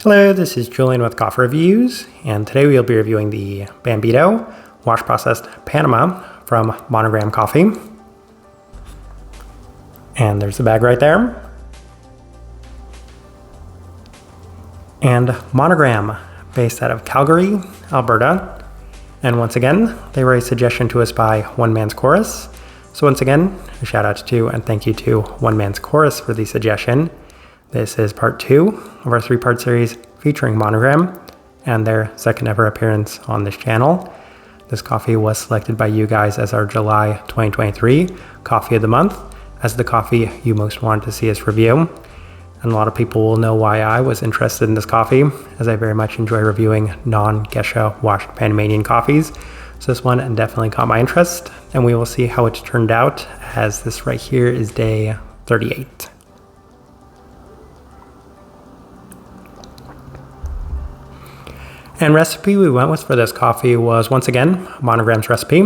Hello, this is Julian with Coffee Reviews, and today we'll be reviewing the Bambito Wash Processed Panama from Monogram Coffee. And there's the bag right there. And Monogram, based out of Calgary, Alberta. And once again, they were a suggestion to us by One Man's Chorus. So once again, a shout out to and thank you to One Man's Chorus for the suggestion. This is part 2 of our 3-part series featuring Monogram and their second ever appearance on this channel. This coffee was selected by you guys as our July 2023 Coffee of the Month, as the coffee you most wanted to see us review. And a lot of people will know why I was interested in this coffee, as I very much enjoy reviewing non-geisha washed Panamanian coffees. So this one definitely caught my interest, and we will see how it turned out, as this right here is day 38. And recipe we went with for this coffee was once again Monogram's recipe,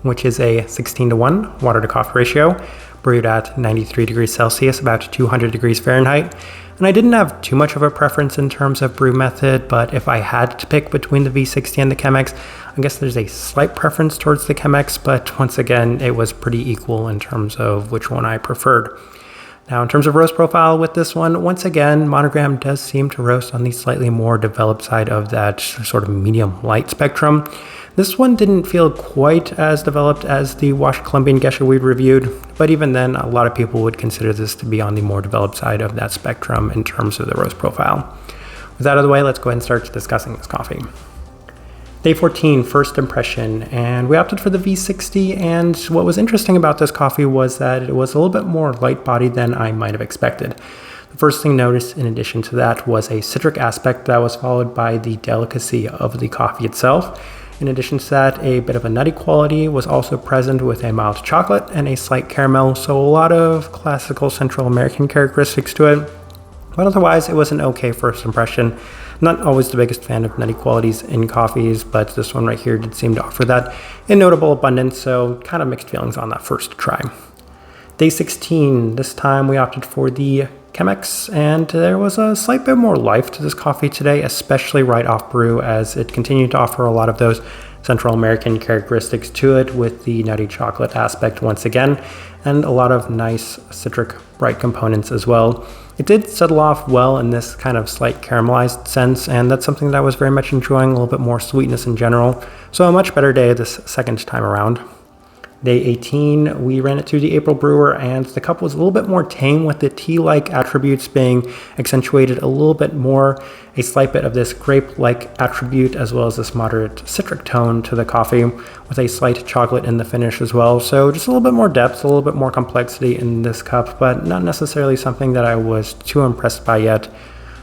which is a 16:1 water to coffee ratio, brewed at 93 degrees Celsius, about 200 degrees Fahrenheit. And I didn't have too much of a preference in terms of brew method, but if I had to pick between the V60 and the Chemex, I guess there's a slight preference towards the Chemex, but once again, it was pretty equal in terms of which one I preferred. Now, in terms of roast profile with this one, once again, Monogram does seem to roast on the slightly more developed side of that sort of medium light spectrum. This one didn't feel quite as developed as the washed Colombian geisha we'd reviewed, but even then, a lot of people would consider this to be on the more developed side of that spectrum in terms of the roast profile. With that out of the way, let's go ahead and start discussing this coffee. Day 14, first impression, and we opted for the V60, and what was interesting about this coffee was that it was a little bit more light-bodied than I might have expected. The first thing noticed in addition to that was a citric aspect that was followed by the delicacy of the coffee itself. In addition to that, a bit of a nutty quality was also present with a mild chocolate and a slight caramel, so a lot of classical Central American characteristics to it. But otherwise, it was an okay first impression. Not always the biggest fan of nutty qualities in coffees, but this one right here did seem to offer that in notable abundance, so kind of mixed feelings on that first try. Day 16, this time we opted for the Chemex, and there was a slight bit more life to this coffee today, especially right off brew, as it continued to offer a lot of those Central American characteristics to it, with the nutty chocolate aspect once again, and a lot of nice citric bright components as well. It did settle off well in this kind of slight caramelized sense, and that's something that I was very much enjoying, a little bit more sweetness in general. So a much better day this second time around. Day 18, we ran it through the April brewer, and the cup was a little bit more tame, with the tea-like attributes being accentuated a little bit more, a slight bit of this grape-like attribute, as well as this moderate citric tone to the coffee, with a slight chocolate in the finish as well. So just a little bit more depth, a little bit more complexity in this cup, but not necessarily something that I was too impressed by yet.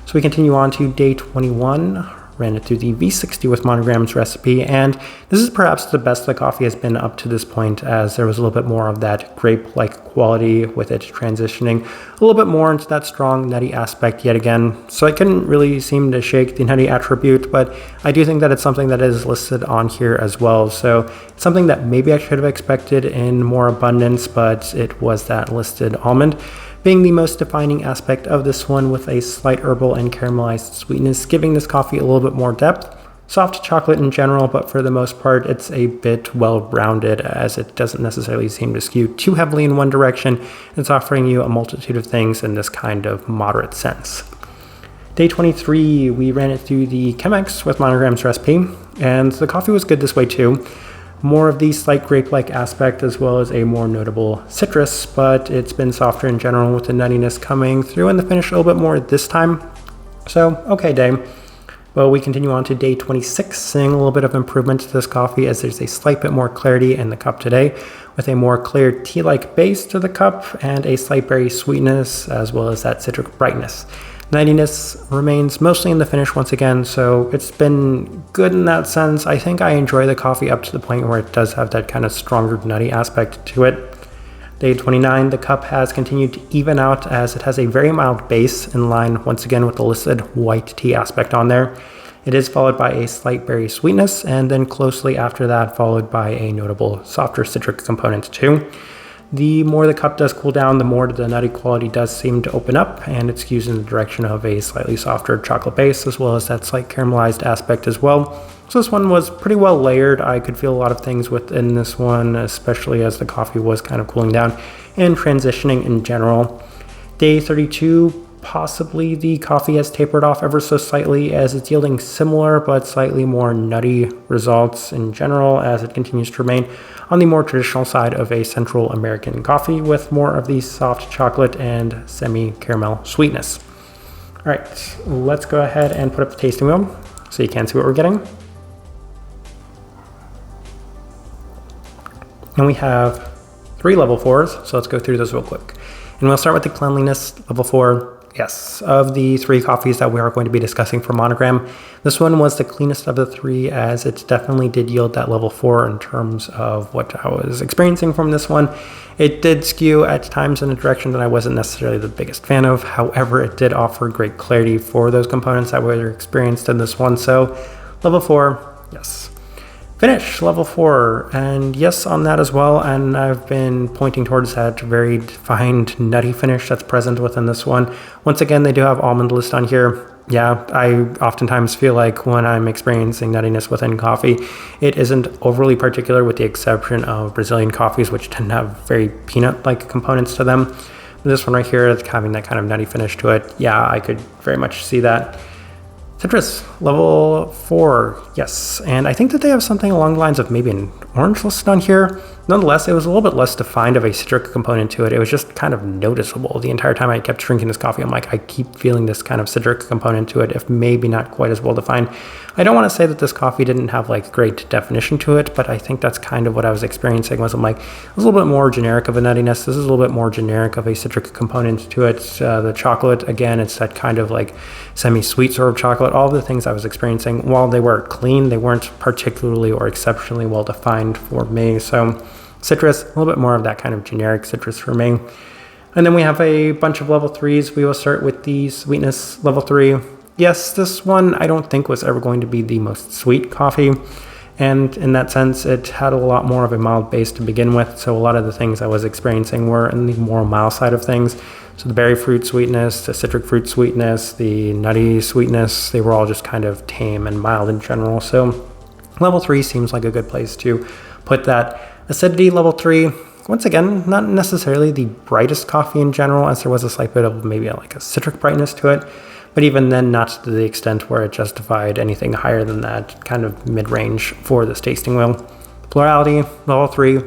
So we continue on to day 21. Ran it through the V60 with Monogram's recipe, and this is perhaps the best the coffee has been up to this point, as there was a little bit more of that grape-like quality with it transitioning a little bit more into that strong nutty aspect yet again. So I couldn't really seem to shake the nutty attribute, but I do think that it's something that is listed on here as well. So it's something that maybe I should have expected in more abundance, but it was that listed almond being the most defining aspect of this one, with a slight herbal and caramelized sweetness, giving this coffee a little bit more depth. Soft chocolate in general, but for the most part, it's a bit well-rounded, as it doesn't necessarily seem to skew too heavily in one direction. It's offering you a multitude of things in this kind of moderate sense. Day 23, we ran it through the Chemex with Monogram's recipe, and the coffee was good this way too. More of the slight grape-like aspect, as well as a more notable citrus, but it's been softer in general, with the nuttiness coming through in the finish a little bit more this time. So, okay day. Well, we continue on to day 26, seeing a little bit of improvement to this coffee, as there's a slight bit more clarity in the cup today, with a more clear tea-like base to the cup and a slight berry sweetness, as well as that citric brightness. Nuttiness remains mostly in the finish once again, so it's been good in that sense. I think I enjoy the coffee up to the point where it does have that kind of stronger nutty aspect to it. Day 29, the cup has continued to even out, as it has a very mild base in line once again with the listed white tea aspect on there. It is followed by a slight berry sweetness, and then closely after that followed by a notable softer citric component too. The more the cup does cool down, the more the nutty quality does seem to open up, and it skews in the direction of a slightly softer chocolate base, as well as that slight caramelized aspect as well. So this one was pretty well layered. I could feel a lot of things within this one, especially as the coffee was kind of cooling down and transitioning in general. Day 32, possibly the coffee has tapered off ever so slightly, as it's yielding similar but slightly more nutty results in general, as it continues to remain on the more traditional side of a Central American coffee with more of the soft chocolate and semi-caramel sweetness. All right, let's go ahead and put up the tasting wheel so you can see what we're getting. And we have 3 level 4s, so let's go through those real quick. And we'll start with the cleanliness level 4. Yes, of the 3 coffees that we are going to be discussing for Monogram, this one was the cleanest of the 3, as it definitely did yield that level 4 in terms of what I was experiencing from this one. It did skew at times in a direction that I wasn't necessarily the biggest fan of. However, it did offer great clarity for those components that were experienced in this one. So level 4, yes. Finish, level 4, and yes on that as well, and I've been pointing towards that very defined nutty finish that's present within this one. Once again, they do have almond list on here. Yeah, I oftentimes feel like when I'm experiencing nuttiness within coffee, it isn't overly particular, with the exception of Brazilian coffees, which tend to have very peanut-like components to them. This one right here, having that kind of nutty finish to it, yeah, I could very much see that. Citrus, level 4, yes. And I think that they have something along the lines of maybe an orange listed on here. Nonetheless, it was a little bit less defined of a citric component to it. It was just kind of noticeable. The entire time I kept drinking this coffee, I'm like, I keep feeling this kind of citric component to it, if maybe not quite as well defined. I don't want to say that this coffee didn't have like great definition to it, but I think that's kind of what I was experiencing. Was I'm like, it was a little bit more generic of a nuttiness. This is a little bit more generic of a citric component to it. The chocolate, again, it's that kind of like semi-sweet sort of chocolate. All the things I was experiencing, while they were clean, they weren't particularly or exceptionally well defined for me. So citrus, a little bit more of that kind of generic citrus for me. And then we have a bunch of level 3s. We will start with the sweetness level 3. Yes, this one I don't think was ever going to be the most sweet coffee. And in that sense, it had a lot more of a mild base to begin with. So a lot of the things I was experiencing were in the more mild side of things. So the berry fruit sweetness, the citric fruit sweetness, the nutty sweetness, they were all just kind of tame and mild in general. So level 3 seems like a good place to put that. Acidity level 3, once again, not necessarily the brightest coffee in general, as there was a slight bit of maybe like a citric brightness to it. But even then, not to the extent where it justified anything higher than that, kind of mid-range for this tasting wheel. Plurality, level 3.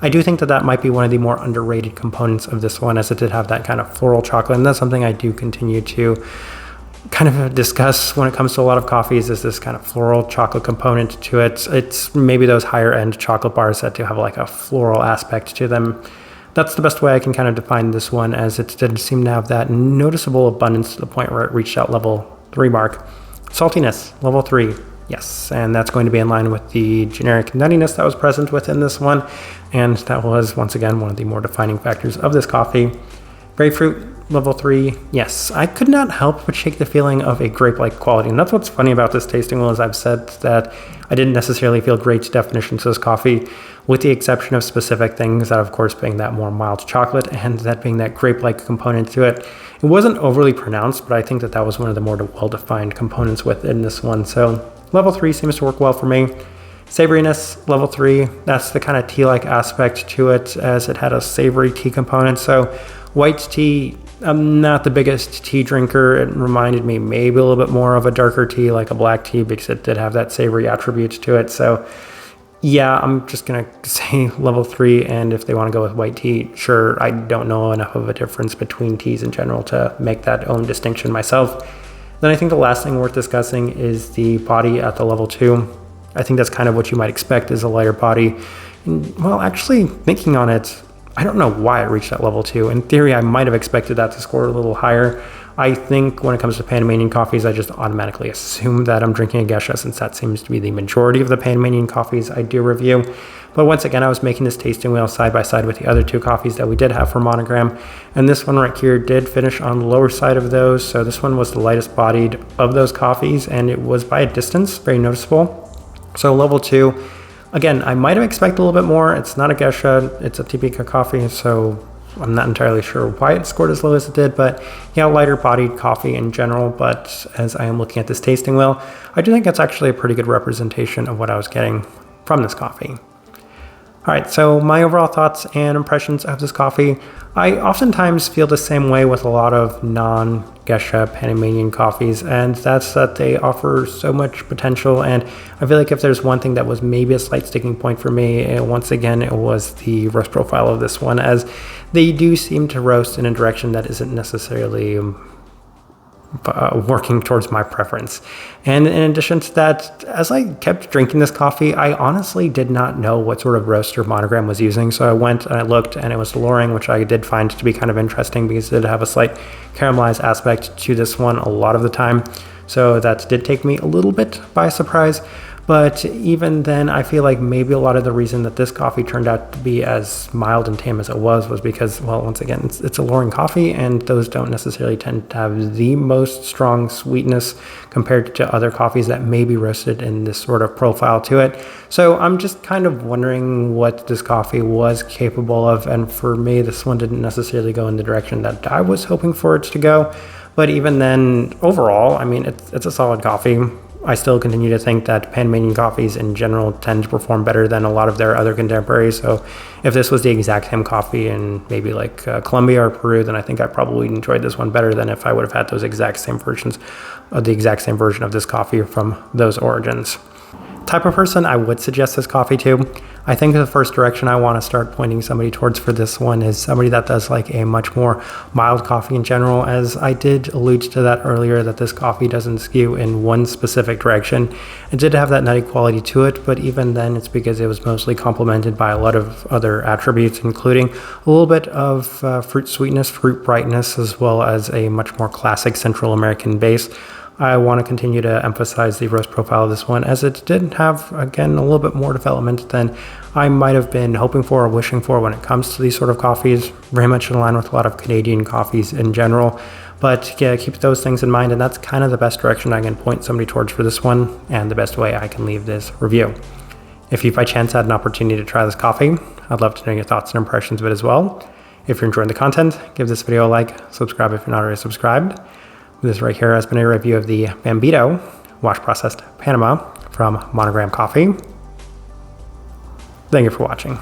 I do think that that might be one of the more underrated components of this one, as it did have that kind of floral chocolate, and that's something I do continue to kind of discuss when it comes to a lot of coffees, is this kind of floral chocolate component to it. It's maybe those higher end chocolate bars that do have like a floral aspect to them. That's the best way I can kind of define this one, as it did seem to have that noticeable abundance to the point where it reached that level 3 mark. Saltiness, level 3. Yes, and that's going to be in line with the generic nuttiness that was present within this one, and that was, once again, one of the more defining factors of this coffee. Grapefruit, level 3. Yes, I could not help but shake the feeling of a grape-like quality, and that's what's funny about this tasting wheel, as I've said that I didn't necessarily feel great definitions to this coffee, with the exception of specific things, that of course being that more mild chocolate and that being that grape-like component to it. It wasn't overly pronounced, but I think that that was one of the more well-defined components within this one. So level 3 seems to work well for me. Savoriness, level 3, that's the kind of tea-like aspect to it, as it had a savory tea component. So white tea, I'm not the biggest tea drinker. It reminded me maybe a little bit more of a darker tea, like a black tea, because it did have that savory attribute to it. So yeah, I'm just going to say level 3, and if they want to go with white tea, sure. I don't know enough of a difference between teas in general to make that own distinction myself. Then I think the last thing worth discussing is the body at the level 2. I think that's kind of what you might expect, is a lighter body. And, well, actually thinking on it, I don't know why it reached that level 2. In theory, I might have expected that to score a little higher. I think when it comes to Panamanian coffees, I just automatically assume that I'm drinking a geisha, since that seems to be the majority of the Panamanian coffees I do review. But once again, I was making this tasting wheel side by side with the other 2 coffees that we did have for Monogram, and this one right here did finish on the lower side of those. So this one was the lightest bodied of those coffees, and it was by a distance very noticeable. So level 2, Again, I might have expected a little bit more. It's not a Gesha, it's a Typica coffee, so I'm not entirely sure why it scored as low as it did, but yeah, lighter bodied coffee in general. But as I am looking at this tasting wheel, I do think it's actually a pretty good representation of what I was getting from this coffee. All right, so my overall thoughts and impressions of this coffee. I oftentimes feel the same way with a lot of non-Gesha Panamanian coffees, and that's that they offer so much potential. And I feel like if there's one thing that was maybe a slight sticking point for me, once again, it was the roast profile of this one, as they do seem to roast in a direction that isn't necessarily working towards my preference. And in addition to that, as I kept drinking this coffee, I honestly did not know what sort of roaster Monogram was using. So I went and I looked, and it was alluring, which I did find to be kind of interesting because it did have a slight caramelized aspect to this one a lot of the time. So that did take me a little bit by surprise. But even then, I feel like maybe a lot of the reason that this coffee turned out to be as mild and tame as it was because, well, once again, it's alluring coffee, and those don't necessarily tend to have the most strong sweetness compared to other coffees that may be roasted in this sort of profile to it. So I'm just kind of wondering what this coffee was capable of, and for me, this one didn't necessarily go in the direction that I was hoping for it to go. But even then, overall, I mean, it's a solid coffee. I still continue to think that Panamanian coffees in general tend to perform better than a lot of their other contemporaries. So if this was the exact same coffee in maybe like Colombia or Peru, then I think I probably enjoyed this one better than if I would have had those exact same versions, the exact same version of this coffee from those origins. Type of person I would suggest this coffee to. I think the first direction I want to start pointing somebody towards for this one is somebody that does like a much more mild coffee in general, as I did allude to that earlier, that this coffee doesn't skew in one specific direction. It did have that nutty quality to it, but even then it's because it was mostly complemented by a lot of other attributes, including a little bit of fruit sweetness, fruit brightness, as well as a much more classic Central American base. I want to continue to emphasize the roast profile of this one, as it did have, again, a little bit more development than I might have been hoping for or wishing for when it comes to these sort of coffees, very much in line with a lot of Canadian coffees in general. But yeah, keep those things in mind, and that's kind of the best direction I can point somebody towards for this one, and the best way I can leave this review. If you by chance had an opportunity to try this coffee, I'd love to know your thoughts and impressions of it as well. If you're enjoying the content, give this video a like, subscribe if you're not already subscribed. This right here has been a review of the Bambito wash processed Panama from Monogram Coffee. Thank you for watching.